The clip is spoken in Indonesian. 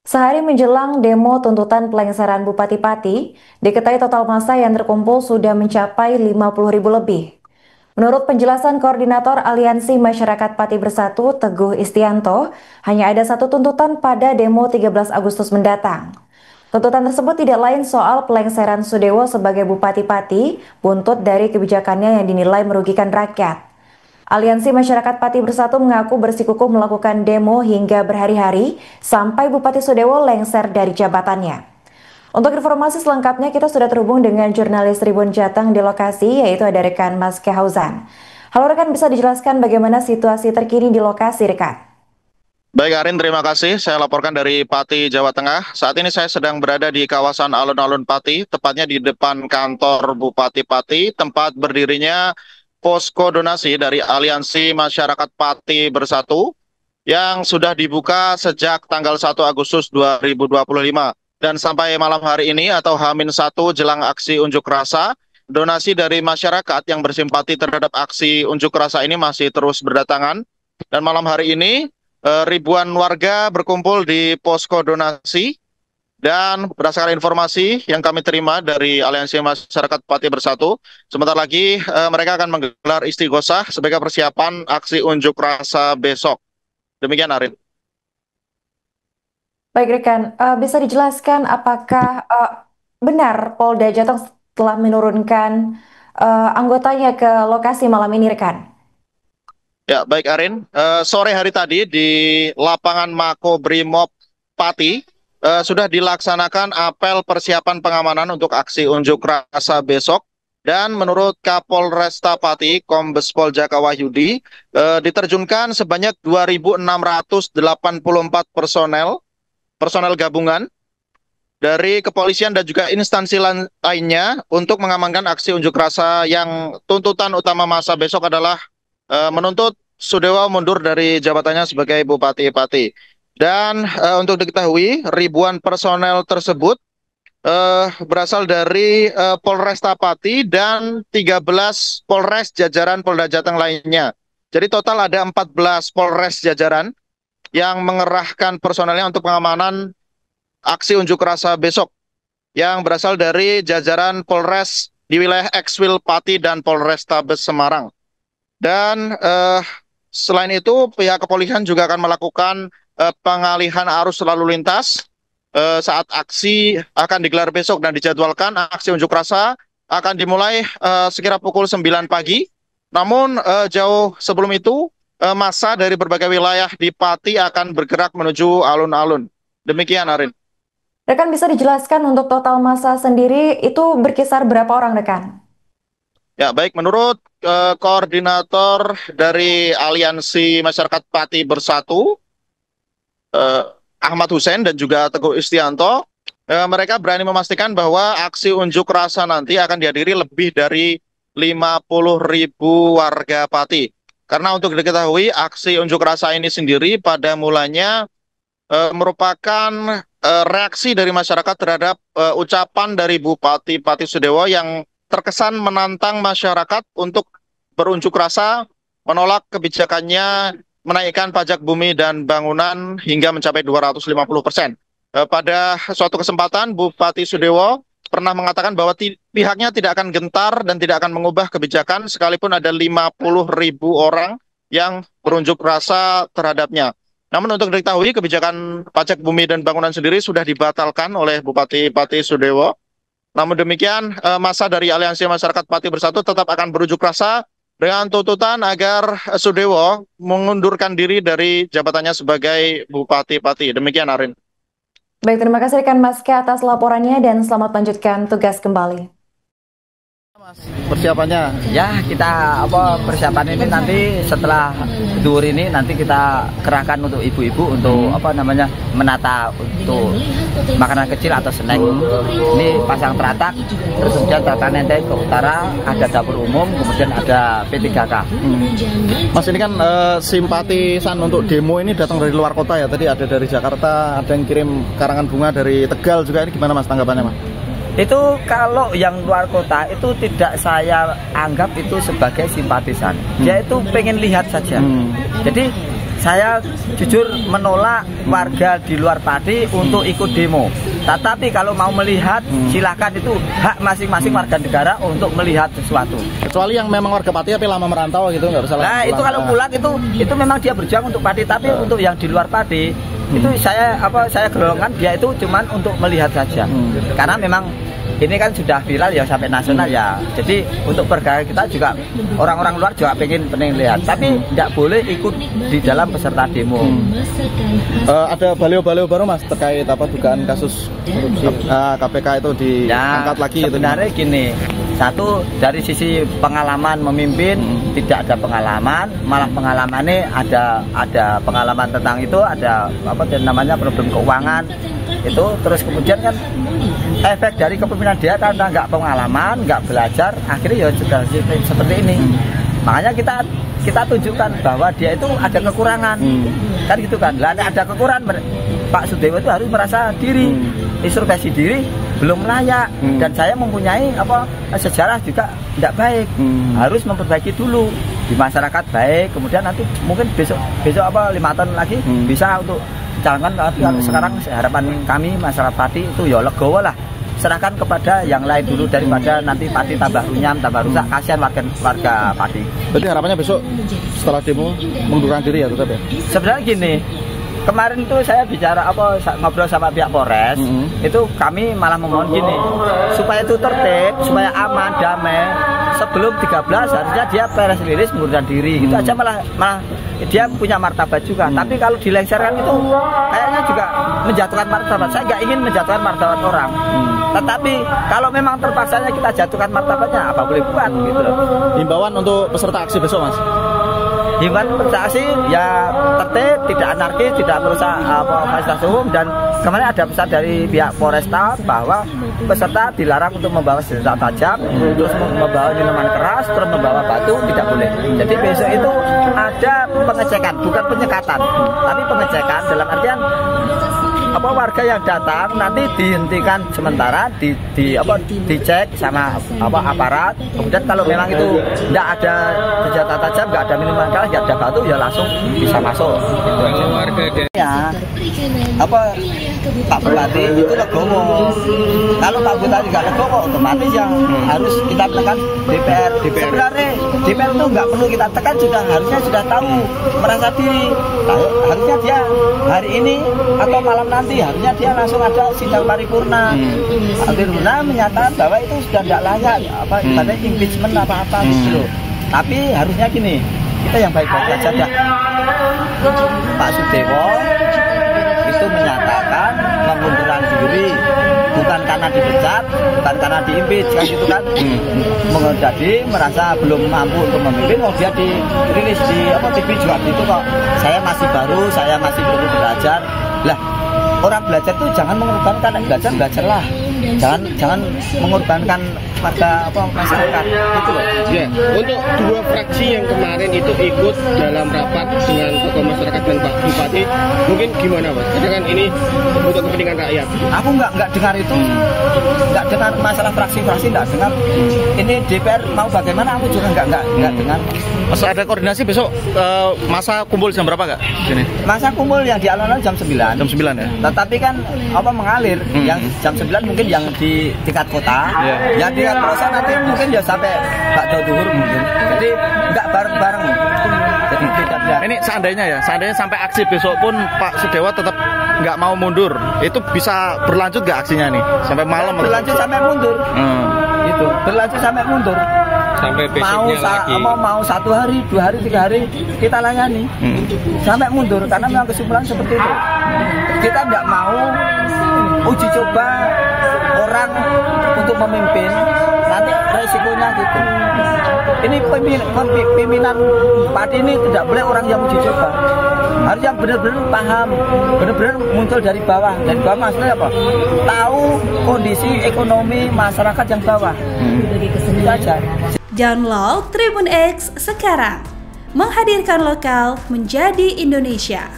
Sehari menjelang demo tuntutan pelengseran Bupati Pati, diketahui total massa yang terkumpul sudah mencapai 50.000 lebih. Menurut penjelasan Koordinator Aliansi Masyarakat Pati Bersatu, Teguh Istianto, hanya ada satu tuntutan pada demo 13 Agustus mendatang. Tuntutan tersebut tidak lain soal pelengseran Sudewo sebagai Bupati Pati, buntut dari kebijakannya yang dinilai merugikan rakyat. Aliansi Masyarakat Pati Bersatu mengaku bersikukuh melakukan demo hingga berhari-hari sampai Bupati Sudewo lengser dari jabatannya. Untuk informasi selengkapnya kita sudah terhubung dengan jurnalis Tribun Jateng di lokasi, yaitu ada rekan Mas Kehauzan. Halo rekan, bisa dijelaskan bagaimana situasi terkini di lokasi rekan? Baik Arin, terima kasih. Saya laporkan dari Pati, Jawa Tengah. Saat ini saya sedang berada di kawasan alun-alun Pati, tepatnya di depan kantor Bupati Pati, tempat berdirinya posko donasi dari Aliansi Masyarakat Pati Bersatu yang sudah dibuka sejak tanggal 1 Agustus 2025. Dan sampai malam hari ini atau H-1 jelang aksi unjuk rasa, donasi dari masyarakat yang bersimpati terhadap aksi unjuk rasa ini masih terus berdatangan. Dan malam hari ini ribuan warga berkumpul di posko donasi, dan berdasarkan informasi yang kami terima dari Aliansi Masyarakat Pati Bersatu, sebentar lagi mereka akan menggelar istighosah sebagai persiapan aksi unjuk rasa besok. Demikian Arin. Baik rekan, bisa dijelaskan apakah benar Polda Jateng telah menurunkan anggotanya ke lokasi malam ini rekan? Ya, baik Arin. Sore hari tadi di lapangan Makobrimob Pati sudah dilaksanakan apel persiapan pengamanan untuk aksi unjuk rasa besok. Dan menurut Kapolresta Pati, Kombes Pol Jaka Wahyudi, diterjunkan sebanyak 2.684 personel gabungan dari kepolisian dan juga instansi lainnya untuk mengamankan aksi unjuk rasa yang tuntutan utama masa besok adalah menuntut Sudewo mundur dari jabatannya sebagai Bupati Pati. Dan untuk diketahui, ribuan personel tersebut berasal dari Polresta Pati dan 13 Polres jajaran Polda Jateng lainnya. Jadi total ada 14 Polres jajaran yang mengerahkan personelnya untuk pengamanan aksi unjuk rasa besok yang berasal dari jajaran Polres di wilayah Ekswil Pati dan Polrestabes Semarang. Dan selain itu pihak kepolisian juga akan melakukan pengalihan arus lalu lintas saat aksi akan digelar besok, dan dijadwalkan aksi unjuk rasa akan dimulai sekira pukul 9 pagi. Namun jauh sebelum itu massa dari berbagai wilayah di Pati akan bergerak menuju alun-alun. Demikian Arin. Rekan bisa dijelaskan untuk total massa sendiri itu berkisar berapa orang rekan? Ya, baik, menurut koordinator dari Aliansi Masyarakat Pati Bersatu, Ahmad Hussein dan juga Teguh Istianto, mereka berani memastikan bahwa aksi unjuk rasa nanti akan dihadiri lebih dari 50.000 warga Pati. Karena untuk diketahui, aksi unjuk rasa ini sendiri pada mulanya merupakan reaksi dari masyarakat terhadap ucapan dari Bupati Pati Sudewo yang terkesan menantang masyarakat untuk berunjuk rasa menolak kebijakannya menaikkan pajak bumi dan bangunan hingga mencapai 250%. Pada suatu kesempatan, Bupati Sudewo pernah mengatakan bahwa pihaknya tidak akan gentar dan tidak akan mengubah kebijakan sekalipun ada 50.000 orang yang berunjuk rasa terhadapnya. Namun untuk diketahui, kebijakan pajak bumi dan bangunan sendiri sudah dibatalkan oleh Bupati Pati Sudewo. Namun demikian, massa dari Aliansi Masyarakat Pati Bersatu tetap akan berunjuk rasa dengan tuntutan agar Sudewo mengundurkan diri dari jabatannya sebagai Bupati Pati. Demikian Arin. Baik, terima kasih rekan Maske atas laporannya dan selamat lanjutkan tugas kembali. Persiapannya ya, kita persiapan ini nanti setelah duhur ini nanti kita kerahkan untuk ibu-ibu untuk menata untuk makanan kecil atau snack. Ini pasang teratak, terus kemudian tata nenteng ke utara, ada dapur umum, kemudian ada P3K. Mas, ini kan simpatisan untuk demo ini datang dari luar kota ya, tadi ada dari Jakarta, ada yang kirim karangan bunga dari Tegal juga. Ini gimana Mas tanggapannya Mas? Itu kalau yang luar kota itu tidak saya anggap itu sebagai simpatisan. Dia itu pengen lihat saja. Jadi saya jujur menolak warga di luar Pati untuk ikut demo. Tetapi kalau mau melihat, silakan, itu hak masing-masing warga negara untuk melihat sesuatu. Kecuali yang memang warga Pati tapi lama merantau gitu nggak bisa. Nah itu kalau pulang itu memang dia berjuang untuk Pati, tapi untuk yang di luar Pati itu saya golongkan dia itu cuman untuk melihat saja. Karena memang ini kan sudah viral ya sampai nasional ya. Jadi untuk pergerakan kita juga orang-orang luar juga pengen lihat, tapi tidak boleh ikut di dalam peserta demo. Ada baliho-baliho baru Mas terkait dugaan kasus KPK itu diangkat lagi. Sebenarnya gini, satu dari sisi pengalaman memimpin tidak ada pengalaman, malah pengalamannya ada pengalaman tentang itu, ada namanya problem keuangan itu. Terus kemudian kan efek dari kepemimpinan dia karena nggak pengalaman, nggak belajar, akhirnya ya sudah seperti ini. Makanya kita tunjukkan bahwa dia itu ada kekurangan, kan gitu kan. Lah ada kekurangan, Pak Sudewo itu harus merasa diri, introspeksi diri belum layak, dan saya mempunyai sejarah juga tidak baik, harus memperbaiki dulu di masyarakat baik, kemudian nanti mungkin besok 5 tahun lagi bisa untuk calonkan. Tapi sekarang harapan kami masyarakat Pati itu ya legowo lah, serahkan kepada yang lain dulu daripada nanti Pati tambah runyam, tambah rusak, kasihan warga Pati. Berarti harapannya besok setelah demo mengundurkan diri ya tetap ya? Sebenarnya gini, kemarin itu saya bicara ngobrol sama pihak Polres, itu kami malah memohon gini, supaya itu tertib, supaya aman, damai. Sebelum 13 harusnya dia press release mengundurkan diri, itu aja malah dia punya martabat juga. Tapi kalau dilengsarkan itu kayaknya juga menjatuhkan martabat. Saya nggak ingin menjatuhkan martabat orang. Tetapi kalau memang terpaksanya kita jatuhkan martabatnya, apa boleh buat gitu loh. Himbauan untuk peserta aksi besok Mas? Himbauan peserta aksi ya tertib, tidak anarkis, tidak merusak fasilitas umum, dan kemarin ada pesan dari pihak Polresta bahwa peserta dilarang untuk membawa senjata tajam, terus membawa minuman keras, terus membawa batu, tidak boleh. Jadi besok itu ada pengecekan, bukan penyekatan, tapi pengecekan dalam artian warga yang datang nanti dihentikan sementara, dicek sama aparat. Kemudian kalau memang itu tidak ada senjata tajam, nggak ada minuman keras, nggak ada batu, ya langsung bisa masuk. Ya, Pak Bupati itu legowo. Kalau Pak Bupati nggak legowo, otomatis yang harus kita tekan DPR. Sebenarnya DPR itu nggak perlu kita tekan, harusnya sudah tahu, merasa diri. Harusnya dia hari ini atau malam nanti harusnya dia langsung ada sidang paripurna. Paripurna menyatakan bahwa itu sudah tidak layak, ibaratnya impeachment apa-apa gitu. Tapi harusnya gini, kita yang baik-baik aja dah. Pak Sudewo itu menyatakan mengundurkan diri bukan karena dipecat, bukan karena diimpeach, kan gitu kan. Jadi merasa belum mampu untuk memimpin, mau dia dirilis di TV juga gitu kok. Saya masih baru, saya masih perlu belajar. Lah, orang belajar tuh jangan mengorbankan, belajarlah. Jangan mengorbankan pada masyarakat gitu loh. Ya, untuk dua fraksi yang kemarin itu ikut dalam rapat dengan tokoh masyarakat dan Pak Bupati, mungkin gimana Mas? Karena kan ini untuk kepentingan rakyat. Aku nggak dengar itu, nggak dengar masalah fraksi-fraksi, nggak dengar. Ini DPR mau bagaimana, aku juga nggak dengar. Mas, ada koordinasi besok masa kumpul jam berapa Kak? Sini. Masa kumpul yang di alun-alun jam 9. Jam 9 ya. Tetapi kan mengalir, yang jam 9 mungkin yang di tingkat kota, yang di proses nanti mungkin ya sampai bakdo duhur mungkin. Jadi nggak bareng-bareng. Jadi tidak. Ini seandainya sampai aksi besok pun Pak Sudewo tetap nggak mau mundur, itu bisa berlanjut nggak aksinya nih sampai malam? Berlanjut sampai mundur. Itu berlanjut sampai mundur. Sampai besoknya mau 1 hari, 2 hari, 3 hari kita layani sampai mundur, karena memang kesimpulan seperti itu. Kita tidak mau uji coba orang untuk memimpin, nanti resikonya gitu. Ini pimpinan Pati ini tidak boleh orang yang uji coba, harus yang benar-benar paham, benar-benar muncul dari bawah. Dari bawah maksudnya apa? Tahu kondisi ekonomi masyarakat yang bawah. Itu aja. Download Tribun X sekarang, menghadirkan lokal menjadi Indonesia.